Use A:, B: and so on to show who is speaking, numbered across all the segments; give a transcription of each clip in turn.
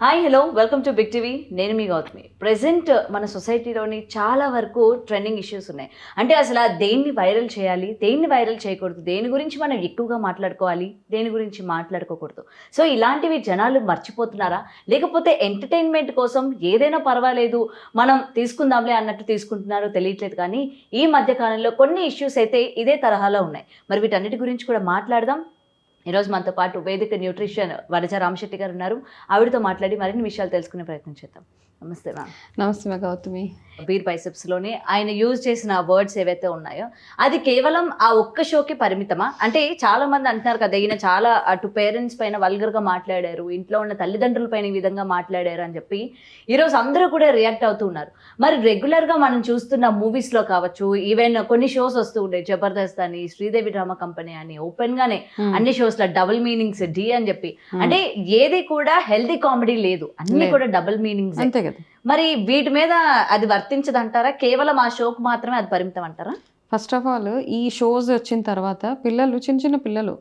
A: Hi hello welcome to Big TV. నేను మీ Gautami. Present మన సొసైటీలోని చాలా వరకు ట్రెండింగ్ ఇష్యూస్ ఉన్నాయి. అంటే అసలు దేన్ని వైరల్ చేయాలి, దేన్ని వైరల్ చేయకూడదు, దేని గురించి మనం ఎక్కువగా మాట్లాడుకోవాలి, దేని గురించి మాట్లాడుకోకూడదు. సో ఇలాంటివి జనాలు మర్చిపోతున్నారా, లేకపోతే ఎంటర్టైన్మెంట్ కోసం ఏదైనా పర్వాలేదు మనం తీసుకుందాంలే అన్నట్టు తీసుకుంటున్నారో తెలియట్లేదు. కానీ ఈ మధ్య కాలంలో కొన్ని ఇష్యూస్ అయితే ఇదే తరహాలో ఉన్నాయి. మరి వీటన్నిటి గురించి కూడా మాట్లాడదాం. ఈరోజు మనతో పాటు వేదిక న్యూట్రిషన్ వనజ రామశెట్టి గారు ఉన్నారు. ఆవిడతో మాట్లాడి మరిన్ని విషయాలు తెలుసుకునే ప్రయత్నం చేద్దాం. నమస్తే మ్యామ్.
B: నమస్తే గౌతమి.
A: బీర్ బైసెప్స్లోనే ఆయన యూజ్ చేసిన వర్డ్స్ ఏవైతే ఉన్నాయో అది కేవలం ఆ ఒక్క షోకి పరిమితమా? అంటే చాలా మంది అంటున్నారు కదా, ఈయన చాలా అటు పేరెంట్స్ పైన వల్గర్గా మాట్లాడారు, ఇంట్లో ఉన్న తల్లిదండ్రుల పైన ఈ విధంగా మాట్లాడారు అని చెప్పి ఈరోజు అందరూ కూడా రియాక్ట్ అవుతూ ఉన్నారు. మరి రెగ్యులర్గా మనం చూస్తున్న మూవీస్లో కావచ్చు, ఈవెన్ కొన్ని షోస్ వస్తూ ఉంటాయి, జబర్దస్త్ అని, శ్రీదేవి డ్రామా కంపెనీ అని, ఓపెన్గానే అన్ని షోస్లో డబుల్ మీనింగ్స్ డి అని చెప్పి, అంటే ఏది కూడా హెల్దీ కామెడీ లేదు, అన్ని కూడా డబుల్ మీనింగ్స్.
B: అంతే కదా.
A: మరి వీటి మీద అది వర్తించదంటారా? కేవలం ఆ షోకు మాత్రమే అది పరిమితం అంటారా?
B: ఫస్ట్ ఆఫ్ ఆల్ ఈ షోస్ వచ్చిన తర్వాత పిల్లలు, చిన్న చిన్న పిల్లలు,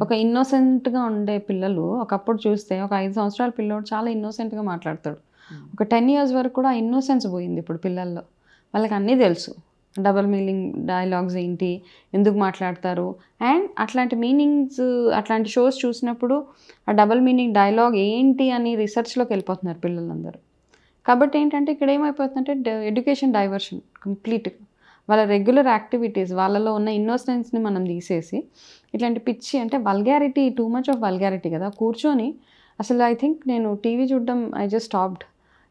B: ఒక ఇన్నోసెంట్గా ఉండే పిల్లలు ఒకప్పుడు చూస్తే ఒక 5 సంవత్సరాల పిల్లోడు చాలా ఇన్నోసెంట్గా మాట్లాడతాడు. ఒక 10 years వరకు కూడా ఆ ఇన్నోసెన్స్ పోయింది ఇప్పుడు పిల్లల్లో. వాళ్ళకి అన్నీ తెలుసు, డబుల్ మీనింగ్ డైలాగ్స్ ఏంటి, ఎందుకు మాట్లాడతారు, అండ్ అట్లాంటి మీనింగ్స్, అట్లాంటి షోస్ చూసినప్పుడు ఆ డబుల్ మీనింగ్ డైలాగ్ ఏంటి అని రీసెర్చ్లోకి వెళ్ళిపోతున్నారు పిల్లలందరూ. కాబట్టి ఏంటంటే ఇక్కడ ఏమైపోతుందంటే ఎడ్యుకేషన్ డైవర్షన్ కంప్లీట్గా. వాళ్ళ రెగ్యులర్ యాక్టివిటీస్, వాళ్ళలో ఉన్న ఇన్నోసెన్స్ని మనం తీసేసి ఇట్లాంటి పిచ్చి, అంటే vulgarity, two much of vulgarity కదా. కూర్చొని అసలు ఐ థింక్ నేను టీవీ చూడడం ఐ జస్ట్ స్టాప్డ్.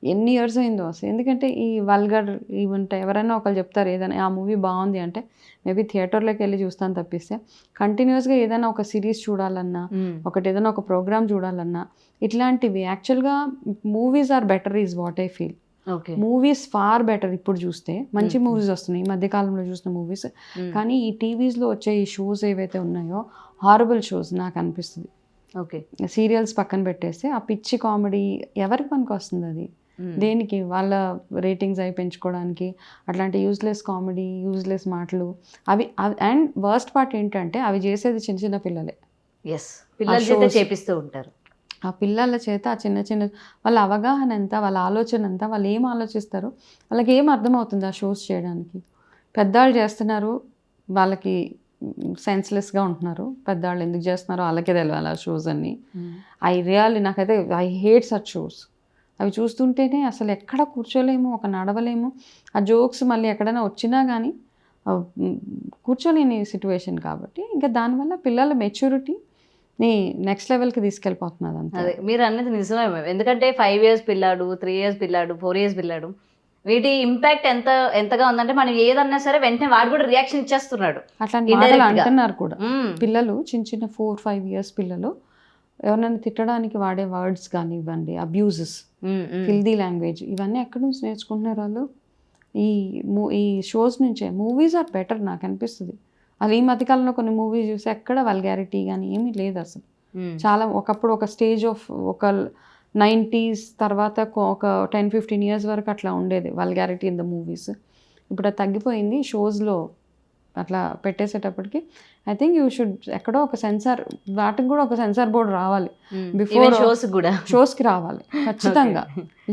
B: ఎన్ని ఇయర్స్ అయిందో అసలు. ఎందుకంటే ఈ వల్గర్ ఇవి ఉంటాయి. ఎవరైనా ఒకళ్ళు చెప్తారు ఏదైనా ఆ మూవీ బాగుంది అంటే మేబీ థియేటర్లోకి వెళ్ళి చూస్తాను తప్పిస్తే కంటిన్యూస్గా ఏదైనా ఒక సిరీస్ చూడాలన్నా, ఒకటి ఏదైనా ఒక ప్రోగ్రామ్ చూడాలన్నా, ఇట్లాంటివి యాక్చువల్గా movies are better is what I feel. Movies far better. ఇప్పుడు చూస్తే మంచి మూవీస్ వస్తున్నాయి ఈ మధ్యకాలంలో చూసిన మూవీస్. కానీ ఈ టీవీస్లో వచ్చే ఈ షోస్ ఏవైతే ఉన్నాయో హారబుల్ షోస్ నాకు అనిపిస్తుంది.
A: ఓకే,
B: సీరియల్స్ పక్కన పెట్టేస్తే ఆ పిచ్చి కామెడీ ఎవరికి పనికి వస్తుంది? అది దేనికి? వాళ్ళ రేటింగ్స్ అవి పెంచుకోవడానికి అట్లాంటి యూజ్లెస్ కామెడీ, యూజ్లెస్ మాటలు అవి. అండ్ వర్స్ట్ పార్ట్ ఏంటంటే అవి చేసేది చిన్న చిన్న పిల్లలే.
A: ఎస్, పిల్లల చేత చేపిస్తూ ఉంటారు.
B: ఆ పిల్లల చేత ఆ చిన్న చిన్న వాళ్ళ అవగాహన ఎంత, వాళ్ళ ఆలోచన ఎంత, వాళ్ళు ఏం ఆలోచిస్తారు, వాళ్ళకి ఏం అర్థమవుతుంది ఆ షోస్ చేయడానికి? పెద్దవాళ్ళు చేస్తున్నారు, వాళ్ళకి సెన్స్లెస్గా ఉంటున్నారు. పెద్దవాళ్ళు ఎందుకు చేస్తున్నారో వాళ్ళకే తెలియాలి ఆ షోస్ అన్నీ. నాకైతే ఐ హేట్ సచ్ షోస్. అవి చూస్తుంటేనే అసలు ఎక్కడ కూర్చోలేము, ఒక నడవలేము. ఆ జోక్స్ మళ్ళీ ఎక్కడైనా వచ్చినా కానీ కూర్చోలేని సిచ్యువేషన్. కాబట్టి ఇంకా దానివల్ల పిల్లల మెచ్యూరిటీని నెక్స్ట్ లెవెల్కి తీసుకెళ్ళిపోతున్నది అంతే.
A: అదే మీరు అన్నది నిజమే. ఎందుకంటే 5 years పిల్లాడు, 3 years పిల్లాడు, 4 years పిల్లాడు, వీటి ఇంపాక్ట్ ఎంతగా ఉందంటే మనం ఏదన్నా సరే వెంటనే వాడు కూడా రియాక్షన్ ఇచ్చేస్తున్నాడు.
B: అట్లాంటి మాటలు అంటున్నారు కూడా పిల్లలు. చిన్న చిన్న 4-5 years పిల్లలు ఎవరైనా తిట్టడానికి వాడే వర్డ్స్ కానివ్వండి, అబ్యూజెస్, ఫిల్దీ లాంగ్వేజ్, ఇవన్నీ ఎక్కడి నుంచి నేర్చుకుంటున్నారు వాళ్ళు? ఈ షోస్ నుంచే. మూవీస్ ఆర్ బెటర్ నాకు అనిపిస్తుంది. అది ఈ మధ్యకాలంలో కొన్ని మూవీస్ చూసి ఎక్కడ వల్గారిటీ కానీ ఏమీ లేదు అసలు. చాలా ఒకప్పుడు ఒక స్టేజ్ ఆఫ్ ఒక 90s తర్వాత ఒక 10-15 years వరకు అట్లా ఉండేది వల్గారిటీ ఇన్ ద మూవీస్. ఇప్పుడు అది తగ్గిపోయింది. షోస్లో అట్లా పెట్టేసేటప్పటికి ఐ థింక్ యూ షుడ్ ఎక్కడో ఒక సెన్సార్, వాటికి కూడా ఒక సెన్సార్ బోర్డు రావాలి బిఫోర్ షోస్కి రావాలి ఖచ్చితంగా.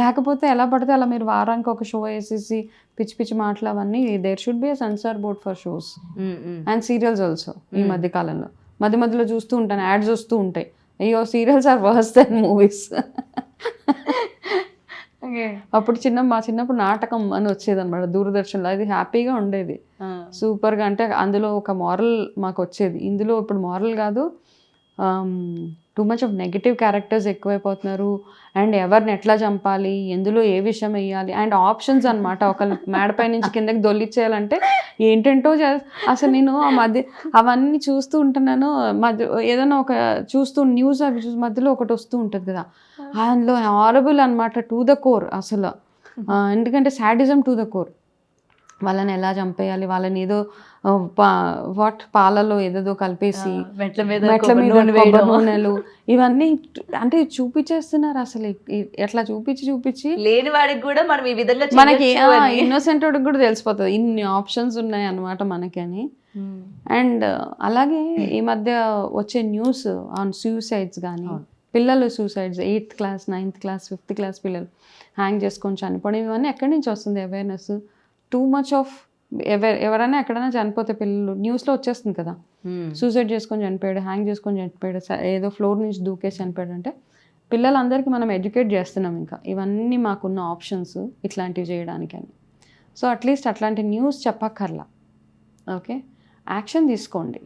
B: లేకపోతే ఎలా పడితే అలా మీరు వారానికి ఒక షో వేసేసి పిచ్చి పిచ్చి మాటలు అవన్నీ. There should be a censor board for shows and serials also. ఈ మధ్య కాలంలో మధ్యలో చూస్తూ ఉంటాను, యాడ్స్ వస్తూ ఉంటాయి. అయ్యో, serials are worse than movies. అప్పుడు మా చిన్నప్పుడు నాటకం అని వచ్చేది అనమాట దూరదర్శన్లో. అది హ్యాపీగా ఉండేది, సూపర్గా. అంటే అందులో ఒక మారల్ మాకు వచ్చేది. ఇందులో ఇప్పుడు మారల్ కాదు, too much of negative characters ఎక్కువైపోతున్నారు. అండ్ ఎవరిని ఎట్లా చంపాలి, ఎందులో ఏ విషయం వేయాలి, అండ్ ఆప్షన్స్ అనమాట. ఒకళ్ళు మేడపై నుంచి కిందకి దొల్లిచ్చేయాలంటే ఏంటంటో అసలు నేను ఆ మధ్య అవన్నీ చూస్తూ ఉంటున్నాను. ఏదైనా ఒక చూస్తూ న్యూస్ అవి చూసి మధ్యలో ఒకటి వస్తూ ఉంటుంది కదా, అందులో హారబుల్ అనమాట టు ద కోర్ అసలు. ఎందుకంటే సాడిజం టు ద కోర్. వాళ్ళని ఎలా చంపేయాలి, వాళ్ళని ఏదో పాలలో ఏదేదో కలిపేసి మెట్ల మీద నూనెలు ఇవన్నీ అంటే చూపించేస్తున్నారు. అసలు ఎట్లా చూపించి
A: లేని వాడికి కూడా మనం ఈ విధంగా
B: మనకి ఇన్నోసెంట్ వాడికి కూడా తెలిసిపోతుంది ఇన్ని ఆప్షన్స్ ఉన్నాయి అన్నమాట మనకి అని. అండ్ అలాగే ఈ మధ్య వచ్చే న్యూస్ ఆన్ సూసైడ్స్ కానీ పిల్లలు suicides 8th class 9th class 5th class పిల్లలు హ్యాంగ్ చేసుకొని చనిపోవడం ఇవన్నీ ఎక్కడి నుంచి వస్తుంది అవేర్నెస్? టూ మచ్ ఆఫ్ ఎవరైనా ఎక్కడైనా చనిపోతే పిల్లలు న్యూస్లో వచ్చేస్తుంది కదా, సూసైడ్ చేసుకొని చనిపోయాడు, హ్యాంగ్ చేసుకొని చనిపోయాడు, ఏదో ఫ్లోర్ నుంచి దూకేసి చనిపోయాడు అంటే పిల్లలందరికీ మనం ఎడ్యుకేట్ చేస్తున్నాం ఇంకా ఇవన్నీ మాకున్న ఆప్షన్స్ ఇట్లాంటివి చేయడానికని. సో అట్లీస్ట్ అట్లాంటి న్యూస్ చెప్పక్కర్లా, ఓకే, యాక్షన్ తీసుకోండి.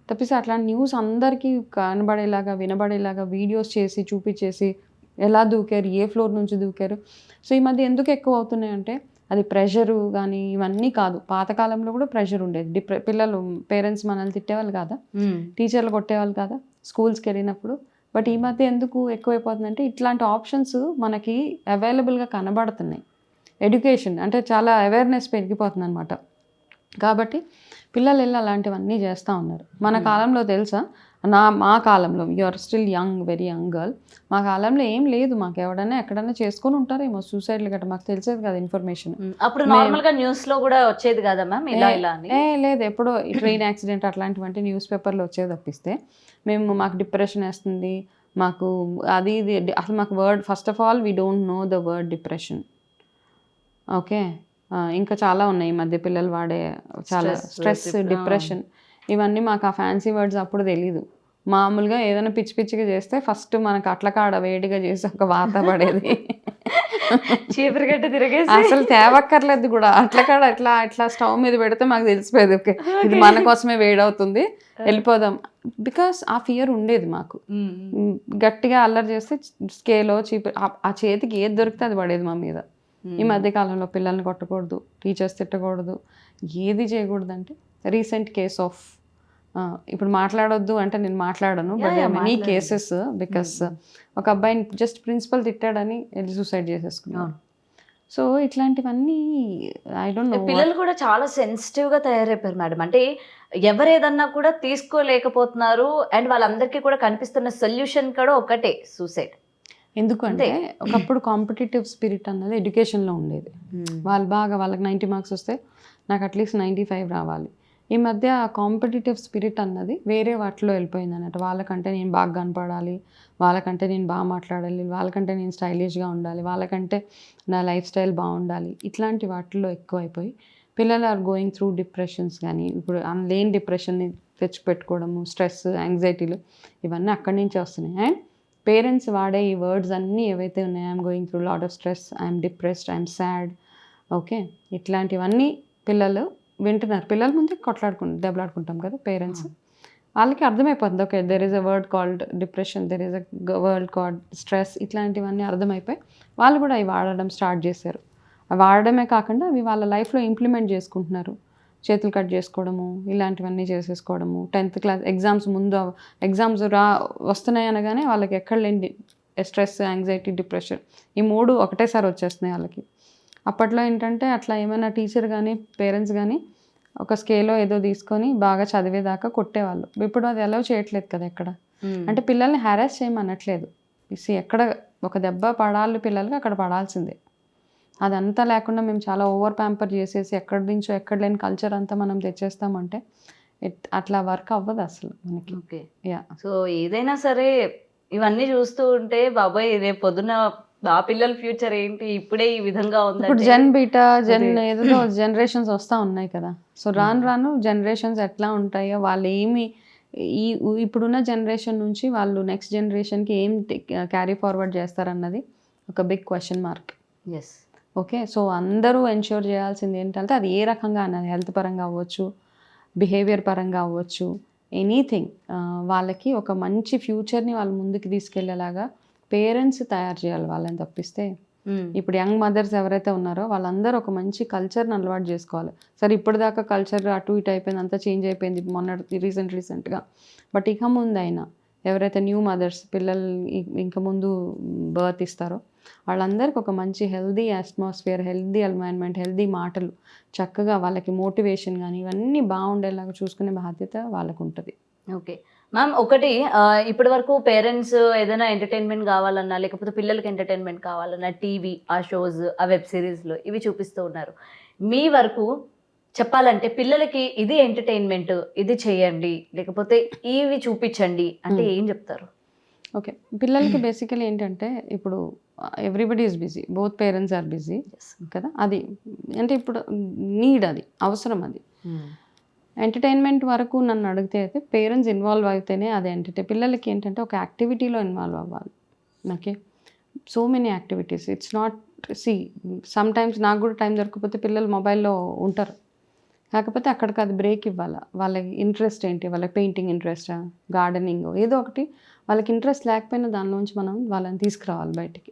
B: తప్పిస్తే అట్లాంటి న్యూస్ అందరికీ కనబడేలాగా వినబడేలాగా వీడియోస్ చేసి చూపించేసి ఎలా దూకారు, ఏ ఫ్లోర్ నుంచి దూకారు. సో ఈ మధ్య ఎందుకు ఎక్కువ అవుతున్నాయంటే అది ప్రెషరు కానీ ఇవన్నీ కాదు, పాతకాలంలో కూడా ప్రెషర్ ఉండేది. పిల్లలు పేరెంట్స్ మనల్ని తిట్టేవాళ్ళు కాదా, టీచర్లు కొట్టేవాళ్ళు కాదా స్కూల్స్కి వెళ్ళినప్పుడు. బట్ ఈ మధ్య ఎందుకు ఎక్కువైపోతుందంటే ఇట్లాంటి ఆప్షన్స్ మనకి అవైలబుల్గా కనబడుతున్నాయి. ఎడ్యుకేషన్ అంటే చాలా అవేర్నెస్ పెరిగిపోతుంది అనమాట. కాబట్టి పిల్లలు వెళ్ళి అలాంటివన్నీ చేస్తూ ఉన్నారు. మన కాలంలో తెలుసా, మా కాలంలో, you are still young, very young girl, మా కాలంలో ఏం లేదు. మాకు ఎవడైనా ఎక్కడైనా చేసుకొని ఉంటారేమో సూసైడ్లు గట్రా, మాకు తెలిసేది కదా ఇన్ఫర్మేషన్.
A: అప్పుడు నార్మల్ గా న్యూస్ లో కూడా వచ్చేది కదా మ్యామ్ ఇలా ఇలా అని?
B: లేదు, ఎప్పుడో ట్రైన్ యాక్సిడెంట్ అట్లాంటివంటి న్యూస్ పేపర్లో వచ్చేది తప్పిస్తే మాకు డిప్రెషన్ వేస్తుంది, మాకు అది ఇది అసలు మాకు word, first of all we don't know the word depression. Okay, ఇంకా చాలా ఉన్నాయి ఈ మధ్య పిల్లలు వాడే చాలా స్ట్రెస్, డిప్రెషన్, ఇవన్నీ మాకు ఆ ఫ్యాన్సీ వర్డ్స్ అప్పుడు తెలీదు. మామూలుగా ఏదైనా పిచ్చి పిచ్చిగా చేస్తే ఫస్ట్ మనకు అట్లకాడ వేడిగా చేసి ఒక వాత పడేది,
A: చీపురుగట్ట తిరిగేసి
B: అసలు తేవక్కర్లేదు కూడా, అట్లకాడ ఇట్లా స్టవ్ మీద పెడితే మాకు తెలిసిపోయేది, ఓకే ఇది మన కోసమే వేడవుతుంది వెళ్ళిపోదాం. బికాస్ ఆ ఫియర్ ఉండేది మాకు. గట్టిగా అల్లరి చేస్తే స్కేలో చీపు ఆ చేతికి ఏది దొరికితే అది పడేది మా మీద. ఈ మధ్య కాలంలో పిల్లల్ని కొట్టకూడదు, టీచర్స్ తిట్టకూడదు, ఏది చేయకూడదు. అంటే రీసెంట్ కేస్ ఆఫ్, ఇప్పుడు మాట్లాడొద్దు అంటే నేను మాట్లాడను, బట్ మెనీ కేసెస్, బికాస్ ఒక అబ్బాయిని జస్ట్ ప్రిన్సిపల్ తిట్టాడని వెళ్ళి సూసైడ్ చేసేసుకున్నాను. సో ఇట్లాంటివన్నీ ఐ డోంట్ నో.
A: పిల్లలు కూడా చాలా సెన్సిటివ్ గా తయారైపోయారు మేడం. అంటే ఎవరు ఏదన్నా కూడా తీసుకోలేకపోతున్నారు. అండ్ వాళ్ళందరికీ కూడా కనిపిస్తున్న సొల్యూషన్ కూడా ఒకటే, సూసైడ్.
B: ఎందుకంటే ఒకప్పుడు కాంపిటేటివ్ స్పిరిట్ అన్నది ఎడ్యుకేషన్లో ఉండేది. వాళ్ళకి 90 మార్క్స్ వస్తే నాకు అట్లీస్ట్ 95 రావాలి. ఈ మధ్య ఆ కాంపిటేటివ్ స్పిరిట్ అన్నది వేరే వాటిలో వెళ్ళిపోయింది అన్నట్టు. వాళ్ళకంటే నేను బాగా కనపడాలి, వాళ్ళకంటే నేను బాగా మాట్లాడాలి, వాళ్ళకంటే నేను స్టైలిష్గా ఉండాలి, వాళ్ళకంటే నా లైఫ్ స్టైల్ బాగుండాలి, ఇట్లాంటి వాటిల్లో ఎక్కువైపోయి పిల్లలు ఆర్ గోయింగ్ త్రూ డిప్రెషన్స్. కానీ ఇప్పుడు లేని డిప్రెషన్ని తెచ్చిపెట్టుకోవడము, స్ట్రెస్, యాంగ్జైటీలు, ఇవన్నీ అక్కడి నుంచే వస్తున్నాయి. అండ్ పేరెంట్స్ వాడే ఈ వర్డ్స్ అన్నీ ఏవైతే ఉన్నాయో, I'm going through lot of stress, I'm depressed, I'm sad, okay, ఇట్లాంటివన్నీ పిల్లలు వింటున్నారు. పిల్లల ముందే దెబ్బలాడుకుంటాం కదా పేరెంట్స్, వాళ్ళకి అర్థమైపోతుంది, okay there is a word called depression, there is a word called stress, ఇట్లాంటివన్నీ అర్థమైపోయి వాళ్ళు కూడా అవి వాడడం స్టార్ట్ చేశారు. అవి వాడడమే కాకుండా అవి వాళ్ళ లైఫ్లో ఇంప్లిమెంట్ చేసుకుంటున్నారు. చేతులు కట్ చేసుకోవడము, ఇలాంటివన్నీ చేసేసుకోవడము. 10th క్లాస్ ఎగ్జామ్స్ ముందు, ఎగ్జామ్స్ వస్తున్నాయి అనగానే వాళ్ళకి ఎక్కడ లేని స్ట్రెస్, యాంగ్జైటీ, డిప్రెషన్, ఈ 3 ఒకటేసారి వచ్చేస్తున్నాయి వాళ్ళకి. అప్పట్లో ఏంటంటే అట్లా ఏమైనా టీచర్ కానీ పేరెంట్స్ కానీ ఒక స్కేలో ఏదో తీసుకొని బాగా చదివేదాకా కొట్టేవాళ్ళు. ఇప్పుడు అది అలౌ చేయట్లేదు కదా ఎక్కడ. అంటే పిల్లల్ని హ్యారాస్ చేయమనట్లేదు, ఎక్కడ ఒక దెబ్బ పడాలి పిల్లలకి అక్కడ పడాల్సిందే. అదంతా లేకుండా మేము చాలా ఓవర్ ప్యాంపర్ చేసేసి ఎక్కడి నుంచో ఎక్కడ లేని కల్చర్ అంతా మనం తెచ్చేస్తామంటే అట్లా వర్క్ అవ్వదు అసలు మనకి.
A: Okay, yeah. సో ఏదైనా సరే ఇవన్నీ చూస్తూ ఉంటే బాబాయ్ రేపు పొద్దున ఆ పిల్లల ఫ్యూచర్ ఏంటి, ఇప్పుడే ఈ విధంగా ఉంది.
B: ఇప్పుడు జెన్ బీటా ఏదో జనరేషన్స్ వస్తూ ఉన్నాయి కదా. సో రాను జనరేషన్స్ ఎట్లా ఉంటాయో, వాళ్ళు ఏమి ఇప్పుడున్న జనరేషన్ నుంచి వాళ్ళు నెక్స్ట్ జనరేషన్కి ఏం క్యారీ ఫార్వర్డ్ చేస్తారన్నది ఒక big question mark.
A: Yes,
B: okay. So అందరూ ఎన్ష్యూర్ చేయాల్సింది ఏంటంటే అది ఏ రకంగా అన్నది, హెల్త్ పరంగా అవ్వచ్చు, బిహేవియర్ పరంగా అవ్వచ్చు, ఎనీథింగ్, వాళ్ళకి ఒక మంచి ఫ్యూచర్ని వాళ్ళు ముందుకు తీసుకెళ్లేలాగా పేరెంట్స్ తయారు చేయాలి వాళ్ళని. తప్పిస్తే ఇప్పుడు యంగ్ మదర్స్ ఎవరైతే ఉన్నారో వాళ్ళందరూ ఒక మంచి కల్చర్ని అలవాటు చేసుకోవాలి. సరే ఇప్పటిదాకా కల్చర్ అటు ఇటు అయిపోయింది, అంతా చేంజ్ అయిపోయింది రీసెంట్గా. బట్ ఇక ముందు అయినా ఎవరైతే న్యూ మదర్స్ పిల్లలు ఇంకా ముందు బర్త్ ఇస్తారో వాళ్ళందరికీ ఒక మంచి healthy atmosphere, healthy environment, healthy మాటలు, చక్కగా వాళ్ళకి మోటివేషన్ కానీ ఇవన్నీ బాగుండేలాగా చూసుకునే బాధ్యత వాళ్ళకు ఉంటుంది.
A: ఓకే మ్యామ్, ఒకటి ఇప్పటి వరకు పేరెంట్స్ ఏదైనా ఎంటర్టైన్మెంట్ కావాలన్నా, లేకపోతే పిల్లలకి ఎంటర్టైన్మెంట్ కావాలన్నా టీవీ, ఆ షోస్, ఆ వెబ్ సిరీస్లో ఇవి చూపిస్తూ ఉన్నారు. మీ వరకు చెప్పాలంటే పిల్లలకి ఇది ఎంటర్టైన్మెంట్, ఇది చేయండి, లేకపోతే ఇవి చూపించండి అంటే ఏం చెప్తారు?
B: ఓకే, పిల్లలకి బేసికలీ ఏంటంటే ఇప్పుడు everybody is busy, both parents are busy కదా. అది అంటే ఇప్పుడు నీడ్, అది అవసరం. అది ఎంటర్టైన్మెంట్ వరకు నన్ను అడిగితే అయితే పేరెంట్స్ ఇన్వాల్వ్ అయితేనే అది పిల్లలకి ఏంటంటే ఒక యాక్టివిటీలో ఇన్వాల్వ్ అవ్వాలి. Okay, so many activities. It's not some times నాకు కూడా టైం దొరకకపోతే పిల్లలు మొబైల్లో ఉంటారు, కాకపోతే అక్కడికి అది బ్రేక్ ఇవ్వాలి. వాళ్ళకి ఇంట్రెస్ట్ ఏంటి, వాళ్ళకి పెయింటింగ్ ఇంట్రెస్టా, గార్డెనింగ్, ఏదో ఒకటి వాళ్ళకి ఇంట్రెస్ట్ లేకపోయినా దానిలోంచి మనం వాళ్ళని తీసుకురావాలి బయటికి.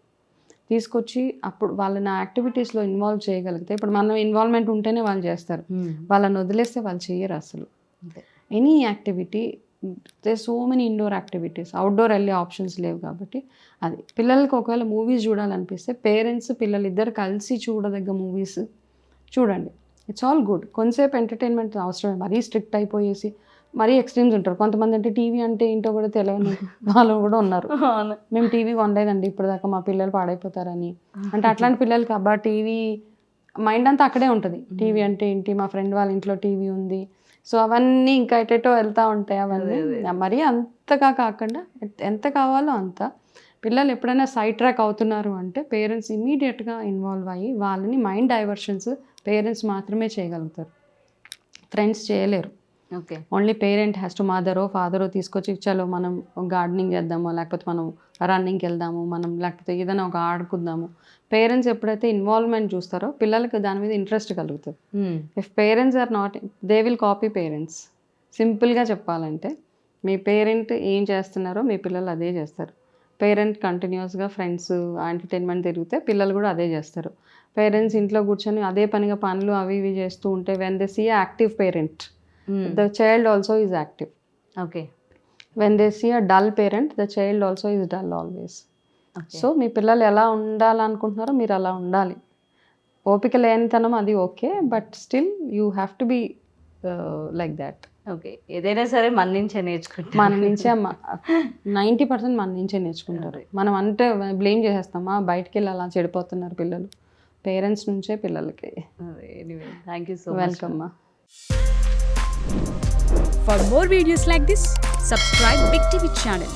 B: తీసుకొచ్చి అప్పుడు వాళ్ళని ఆ యాక్టివిటీస్లో ఇన్వాల్వ్ చేయగలిగితే, ఇప్పుడు మనం ఇన్వాల్వ్మెంట్ ఉంటేనే వాళ్ళు చేస్తారు, వాళ్ళని వదిలేస్తే వాళ్ళు చేయరు అసలు. Any activity, so many indoor activities, outdoor వెళ్ళే ఆప్షన్స్ లేవు కాబట్టి అది. పిల్లలకి ఒకవేళ మూవీస్ చూడాలనిపిస్తే పేరెంట్స్ పిల్లలు ఇద్దరు కలిసి చూడదగ్గ మూవీస్ చూడండి. It's all good. కొంతసేపు ఎంటర్టైన్మెంట్ అవసరమే. మరీ స్ట్రిక్ట్ అయిపోయేసి మరీ ఎక్స్ట్రీమ్స్ ఉంటారు కొంతమంది. అంటే టీవీ అంటే ఏంటో కూడా తెలియని వాళ్ళు కూడా ఉన్నారు. మేము టీవీ కొనలేదండి ఇప్పుడు దాకా, మా పిల్లలు పాడైపోతారని. అంటే అట్లాంటి పిల్లలకి అబ్బా టీవీ మైండ్ అంతా అక్కడే ఉంటుంది. టీవీ అంటే ఏంటి, మా ఫ్రెండ్ వాళ్ళ ఇంట్లో టీవీ ఉంది, సో అవన్నీ ఇంకా ఎటెటో వెళ్తూ ఉంటాయి. అవన్నీ మరీ అంతగా కాకుండా ఎంత కావాలో అంత. పిల్లలు ఎప్పుడైనా సైడ్ ట్రాక్ అవుతున్నారు అంటే పేరెంట్స్ ఇమీడియట్గా ఇన్వాల్వ్ అయ్యి వాళ్ళని మైండ్ డైవర్షన్స్ పేరెంట్స్ మాత్రమే చేయగలుగుతారు, ఫ్రెండ్స్ చేయలేరు.
A: Okay,
B: only parent has to, మదరో ఫాదరో తీసుకొచ్చి చలో మనం గార్డెనింగ్ చేద్దాము, లేకపోతే మనం రన్నింగ్కి వెళ్దాము, మనం లేకపోతే ఏదైనా ఒక ఆడుకుందాము. పేరెంట్స్ ఎప్పుడైతే ఇన్వాల్వ్మెంట్ చూస్తారో పిల్లలకి దాని మీద ఇంట్రెస్ట్ కలుగుతుంది. If parents are not, they will copy parents. సింపుల్గా చెప్పాలంటే మీ పేరెంట్ ఏం చేస్తున్నారో మీ పిల్లలు అదే చేస్తారు. పేరెంట్ కంటిన్యూస్గా ఫ్రెండ్స్ ఎంటర్టైన్మెంట్ తిరిగితే పిల్లలు కూడా అదే చేస్తారు. పేరెంట్స్ ఇంట్లో కూర్చొని అదే పనిగా పనులు అవి ఇవి చేస్తూ ఉంటే when they see active parent, the child also is active.
A: Okay.
B: When they see a dull parent, the child also is dull always. Okay. So మీ పిల్లలు ఎలా ఉండాలనుకుంటున్నారో మీరు అలా ఉండాలి. ఓపిక లేనితనం అది okay, but still you have to be like that.
A: Okay, ఏదైనా సరే మన నుంచే నేర్చుకుంటాం.
B: మన నుంచే 90% మన నుంచే నేర్చుకుంటారు. మనం అంటే బ్లేమ్ చేసేస్తామా, బయటికి వెళ్ళి అలా చెడిపోతున్నారు పిల్లలు. పేరెంట్స్ నుంచే పిల్లలకి.
A: Thank you so much.
B: Welcome మా.
C: For more videos like this, subscribe Big TV channel.